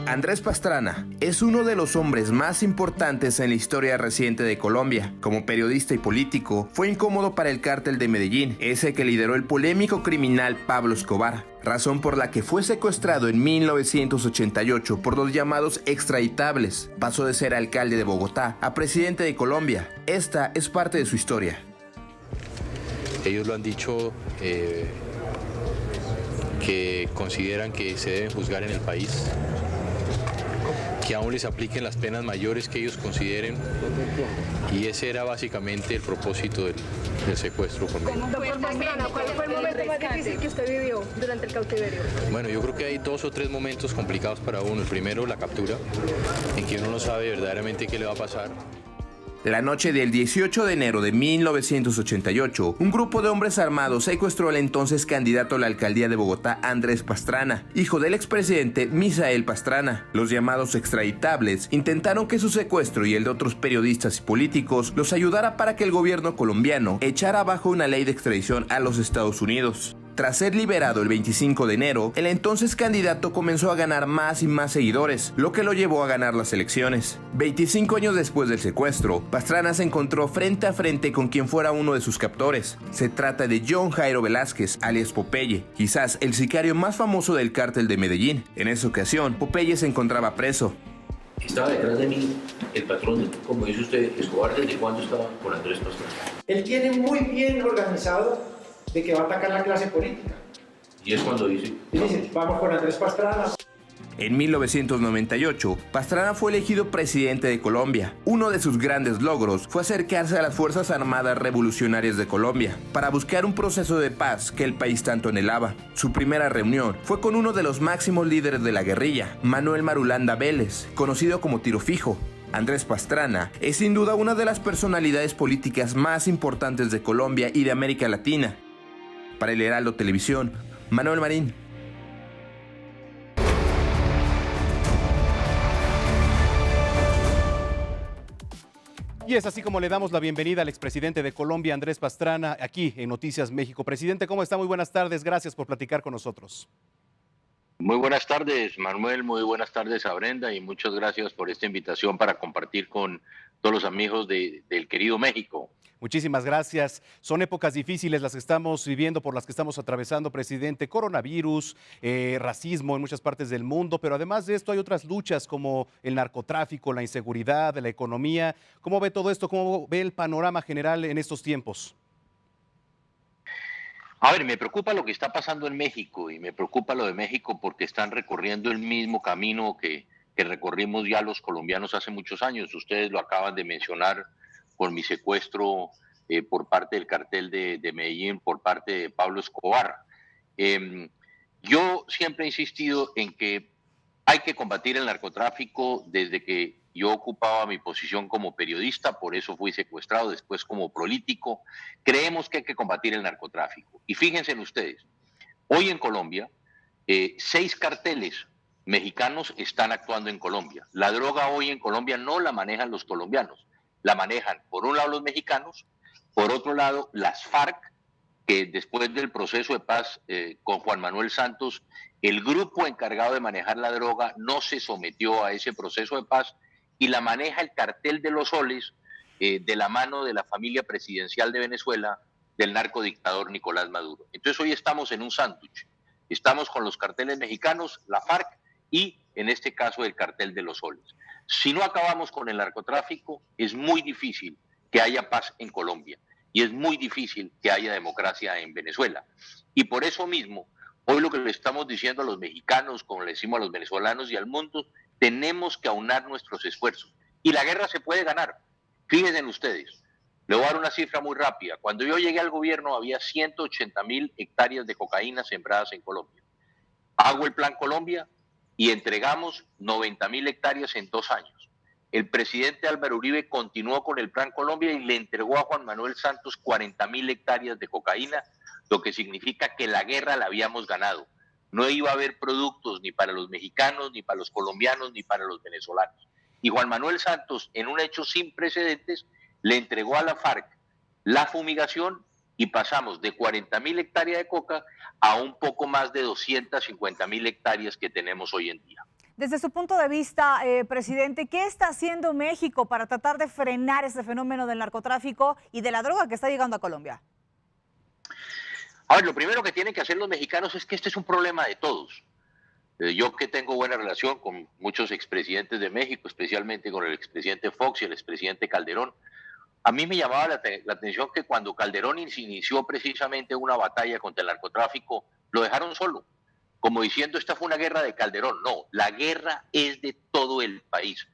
Andrés Pastrana es uno de los hombres más importantes en la historia reciente de Colombia. Como periodista y político, fue incómodo para el cártel de Medellín, ese que lideró el polémico criminal Pablo Escobar, razón por la que fue secuestrado en 1988 por los llamados extraditables. Pasó de ser alcalde de Bogotá a presidente de Colombia. Esta es parte de su historia. Ellos lo han dicho, que consideran que se deben juzgar en el país, que aún les apliquen las penas mayores que ellos consideren, y ese era básicamente el propósito del secuestro conmigo. Doctor Pastrana, ¿cuál fue el momento más difícil que usted vivió durante el cautiverio? Bueno, yo creo que hay 2 o 3 momentos complicados para uno. El primero, la captura, en que uno no sabe verdaderamente qué le va a pasar. La noche del 18 de enero de 1988, un grupo de hombres armados secuestró al entonces candidato a la alcaldía de Bogotá, Andrés Pastrana, hijo del expresidente Misael Pastrana. Los llamados extraditables intentaron que su secuestro y el de otros periodistas y políticos los ayudara para que el gobierno colombiano echara abajo una ley de extradición a los Estados Unidos. Tras ser liberado el 25 de enero, el entonces candidato comenzó a ganar más y más seguidores, lo que lo llevó a ganar las elecciones. 25 años después del secuestro, Pastrana se encontró frente a frente con quien fuera uno de sus captores. Se trata de John Jairo Velázquez, alias Popeye, quizás el sicario más famoso del cártel de Medellín. En esa ocasión, Popeye se encontraba preso. Estaba detrás de mí el patrón, como dice usted, Escobar. ¿Desde cuándo estaba con Andrés Pastrana? Él tiene muy bien organizado de que va a atacar la clase política. Y es cuando dice, vamos con Andrés Pastrana. En 1998, Pastrana fue elegido presidente de Colombia. Uno de sus grandes logros fue acercarse a las Fuerzas Armadas Revolucionarias de Colombia para buscar un proceso de paz que el país tanto anhelaba. Su primera reunión fue con uno de los máximos líderes de la guerrilla, Manuel Marulanda Vélez, conocido como Tiro Fijo. Andrés Pastrana es sin duda una de las personalidades políticas más importantes de Colombia y de América Latina. Para el Heraldo Televisión, Manuel Marín. Y es así como le damos la bienvenida al expresidente de Colombia, Andrés Pastrana, aquí en Noticias México. Presidente, ¿cómo está? Muy buenas tardes, gracias por platicar con nosotros. muy buenas tardes, Manuel, muy buenas tardes a Brenda, y muchas gracias por esta invitación para compartir con todos los amigos del querido México. Muchísimas gracias. Son épocas difíciles las que estamos viviendo, por las que estamos atravesando, presidente. Coronavirus, racismo en muchas partes del mundo, pero además de esto hay otras luchas como el narcotráfico, la inseguridad, la economía. ¿Cómo ve todo esto? ¿Cómo ve el panorama general en estos tiempos? A ver, me preocupa lo que está pasando en México, y me preocupa lo de México porque están recorriendo el mismo camino que recorrimos ya los colombianos hace muchos años. Ustedes lo acaban de mencionar con mi secuestro por parte del cartel de Medellín, por parte de Pablo Escobar. Yo siempre he insistido en que hay que combatir el narcotráfico desde que yo ocupaba mi posición como periodista, por eso fui secuestrado, después como político. Creemos que hay que combatir el narcotráfico. Y fíjense en ustedes, hoy en Colombia, 6 carteles mexicanos están actuando en Colombia. La droga hoy en Colombia no la manejan los colombianos, la manejan por un lado los mexicanos, por otro lado las FARC, que después del proceso de paz con Juan Manuel Santos, el grupo encargado de manejar la droga no se sometió a ese proceso de paz y la maneja el cartel de los soles de la mano de la familia presidencial de Venezuela, del narcodictador Nicolás Maduro. Entonces hoy estamos en un sándwich. Estamos con los carteles mexicanos, la FARC y en este caso el cartel de los soles. Si no acabamos con el narcotráfico, es muy difícil que haya paz en Colombia y es muy difícil que haya democracia en Venezuela. Y por eso mismo, hoy lo que le estamos diciendo a los mexicanos, como le decimos a los venezolanos y al mundo, tenemos que aunar nuestros esfuerzos. Y la guerra se puede ganar. Fíjense ustedes, le voy a dar una cifra muy rápida. Cuando yo llegué al gobierno había 180,000 hectáreas de cocaína sembradas en Colombia. Hago el Plan Colombia y entregamos 90,000 hectáreas en 2 años. El presidente Álvaro Uribe continuó con el Plan Colombia y le entregó a Juan Manuel Santos 40,000 hectáreas de cocaína, lo que significa que la guerra la habíamos ganado. No iba a haber productos ni para los mexicanos, ni para los colombianos, ni para los venezolanos. Y Juan Manuel Santos, en un hecho sin precedentes, le entregó a la FARC la fumigación y pasamos de 40,000 hectáreas de coca a un poco más de 250,000 hectáreas que tenemos hoy en día. Desde su punto de vista, presidente, ¿qué está haciendo México para tratar de frenar este fenómeno del narcotráfico y de la droga que está llegando a Colombia? A ver, lo primero que tienen que hacer los mexicanos es que este es un problema de todos. Yo que tengo buena relación con muchos expresidentes de México, especialmente con el expresidente Fox y el expresidente Calderón, a mí me llamaba la atención que cuando Calderón inició precisamente una batalla contra el narcotráfico, lo dejaron solo, como diciendo esta fue una guerra de Calderón. No, la guerra es de todo el país.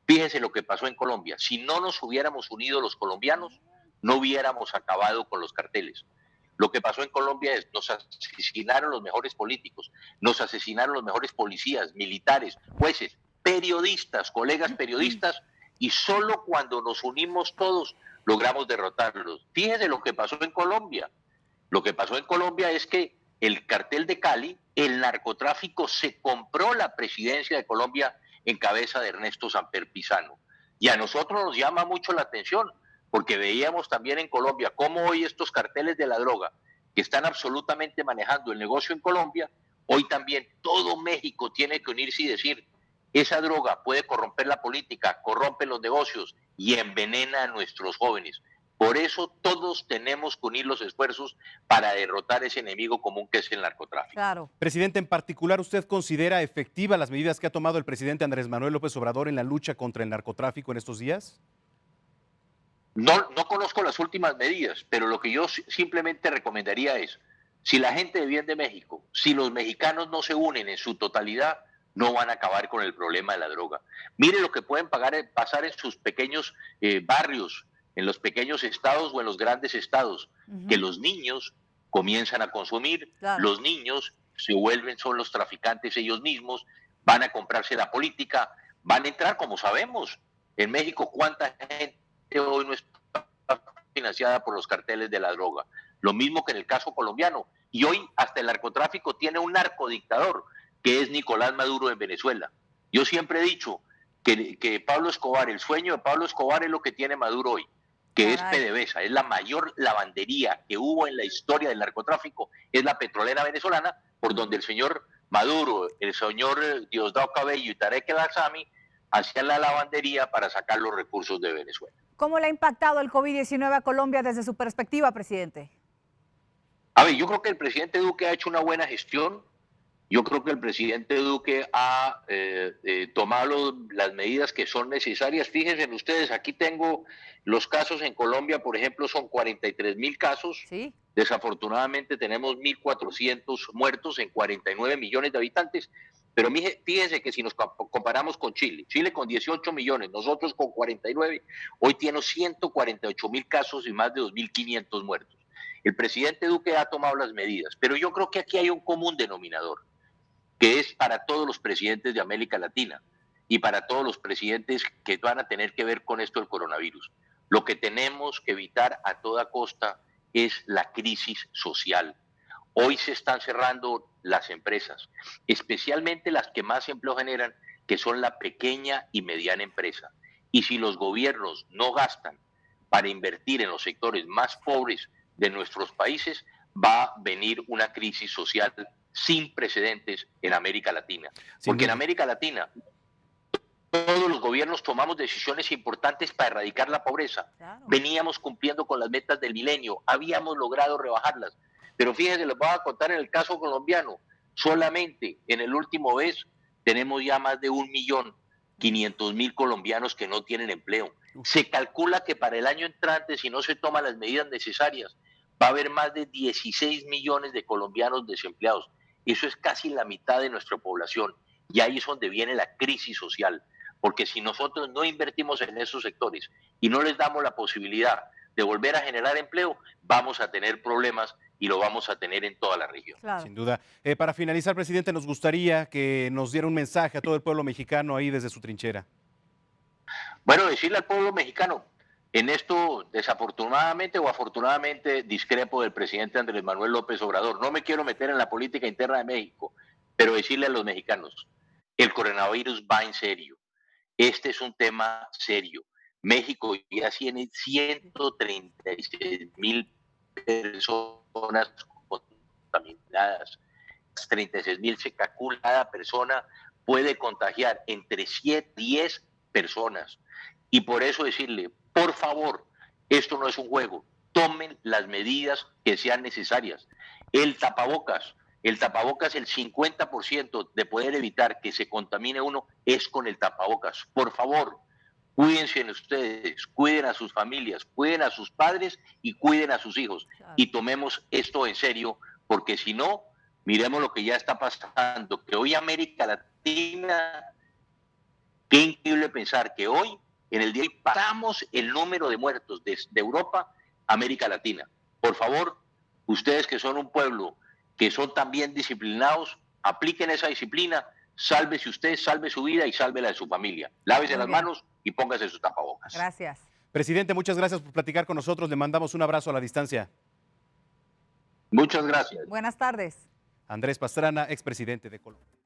Fíjense lo que pasó en Colombia. Si no nos hubiéramos unido los colombianos, no hubiéramos acabado con los carteles. Lo que pasó en Colombia es, nos asesinaron los mejores políticos, nos asesinaron los mejores policías, militares, jueces, periodistas, colegas periodistas, y solo cuando nos unimos todos logramos derrotarlos. Fíjense lo que pasó en Colombia. Lo que pasó en Colombia es que el cartel de Cali, el narcotráfico se compró la presidencia de Colombia en cabeza de Ernesto Samper Pizano. Y a nosotros nos llama mucho la atención, porque veíamos también en Colombia cómo hoy estos carteles de la droga que están absolutamente manejando el negocio en Colombia, hoy también todo México tiene que unirse y decir, esa droga puede corromper la política, corrompe los negocios y envenena a nuestros jóvenes. Por eso todos tenemos que unir los esfuerzos para derrotar ese enemigo común que es el narcotráfico. Claro. Presidente, en particular, ¿usted considera efectivas las medidas que ha tomado el presidente Andrés Manuel López Obrador en la lucha contra el narcotráfico en estos días? No conozco las últimas medidas, pero lo que yo simplemente recomendaría es, si la gente de bien de México, si los mexicanos no se unen en su totalidad, no van a acabar con el problema de la droga. Mire lo que pueden pasar en sus pequeños barrios, en los pequeños estados o en los grandes estados, que los niños comienzan a consumir, los niños se son los traficantes ellos mismos, van a comprarse la política, van a entrar, como sabemos, en México, cuánta gente hoy no está financiada por los carteles de la droga. Lo mismo que en el caso colombiano. Y hoy hasta el narcotráfico tiene un narcodictador, que es Nicolás Maduro en Venezuela. Yo siempre he dicho que Pablo Escobar, el sueño de Pablo Escobar es lo que tiene Maduro hoy, que es PDVSA, es la mayor lavandería que hubo en la historia del narcotráfico, es la petrolera venezolana, por donde el señor Maduro, el señor Diosdado Cabello y Tarek El Aissami hacían la lavandería para sacar los recursos de Venezuela. ¿Cómo le ha impactado el COVID-19 a Colombia desde su perspectiva, presidente? A ver, yo creo que el presidente Duque ha hecho una buena gestión. Yo creo que el presidente Duque ha tomado las medidas que son necesarias. Fíjense ustedes, aquí tengo los casos en Colombia, por ejemplo, son 43.000 casos. Sí. Desafortunadamente tenemos 1.400 muertos en 49 millones de habitantes. Pero fíjense que si nos comparamos con Chile, Chile con 18 millones, nosotros con 49, hoy tiene 148.000 casos y más de 2.500 muertos. El presidente Duque ha tomado las medidas, pero yo creo que aquí hay un común denominador, que es para todos los presidentes de América Latina y para todos los presidentes que van a tener que ver con esto del coronavirus. Lo que tenemos que evitar a toda costa es la crisis social. Hoy se están cerrando las empresas, especialmente las que más empleo generan, que son la pequeña y mediana empresa. Y si los gobiernos no gastan para invertir en los sectores más pobres de nuestros países, va a venir una crisis social sin precedentes en América Latina. Porque en América Latina todos los gobiernos tomamos decisiones importantes para erradicar la pobreza. Claro. Veníamos cumpliendo con las metas del milenio, habíamos logrado rebajarlas. Pero fíjense, les voy a contar en el caso colombiano, solamente en el último mes tenemos ya más de 1.500.000 colombianos que no tienen empleo. Se calcula que para el año entrante, si no se toman las medidas necesarias, va a haber más de 16 millones de colombianos desempleados. Eso es casi la mitad de nuestra población. Y ahí es donde viene la crisis social. Porque si nosotros no invertimos en esos sectores y no les damos la posibilidad de volver a generar empleo, vamos a tener problemas y lo vamos a tener en toda la región. Claro. Sin duda. Para finalizar, presidente, nos gustaría que nos diera un mensaje a todo el pueblo mexicano ahí desde su trinchera. Bueno, decirle al pueblo mexicano, en esto desafortunadamente o afortunadamente discrepo del presidente Andrés Manuel López Obrador. No me quiero meter en la política interna de México, pero decirle a los mexicanos, el coronavirus va en serio. Este es un tema serio. México ya tiene 136.000 personas contaminadas. 36.000 se calcula cada persona puede contagiar entre 7 y 10 personas. Y por eso decirle, por favor, esto no es un juego, tomen las medidas que sean necesarias. El tapabocas, el 50% de poder evitar que se contamine uno es con el tapabocas. Por favor, cuídense en ustedes, cuiden a sus familias, cuiden a sus padres y cuiden a sus hijos. Claro. Y tomemos esto en serio, porque si no, miremos lo que ya está pasando, que hoy América Latina, qué increíble pensar que hoy, en el día de hoy, pasamos el número de muertos de Europa a América Latina. Por favor, ustedes que son un pueblo, que son también disciplinados, apliquen esa disciplina, sálvese usted, salve su vida y salve la de su familia. Lávese las manos y póngase sus tapabocas. Gracias. Presidente, muchas gracias por platicar con nosotros. Le mandamos un abrazo a la distancia. Muchas gracias. Buenas tardes. Andrés Pastrana, expresidente de Colombia.